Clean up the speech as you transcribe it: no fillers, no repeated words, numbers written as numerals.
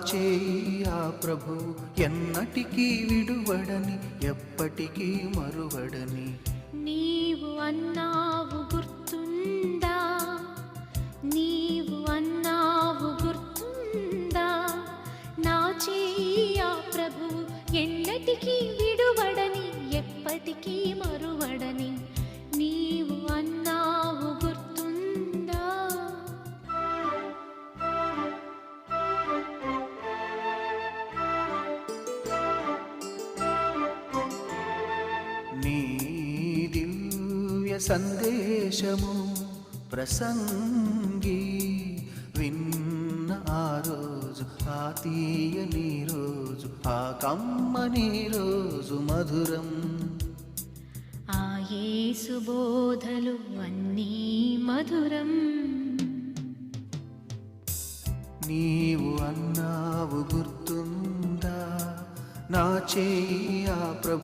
చేయి ఆ ప్రభువు ఎన్నటికీ విడువడని, ఎప్పటికీ మరువడని. నీవు అన్నావు గుర్తుందా, నీవు అన్నావు గుర్తుందా, నా చేయి ఆ ప్రభువు ఎన్నటికీ విడువడని, ఎప్పటికీ మరువడని. నీవు అన్నావు గుర్తుందా. నీ దివ్య సందేశము ప్రసంగి విన్న ఆ రోజు, ఆ తీయని రోజు, ఆ కమ్మని రోజు మధురం. ఆ యేసు బోధలు అన్నీ మధురం. నీవు అన్నావు గుర్తుందా, నా చేయి ఆ ప్రభు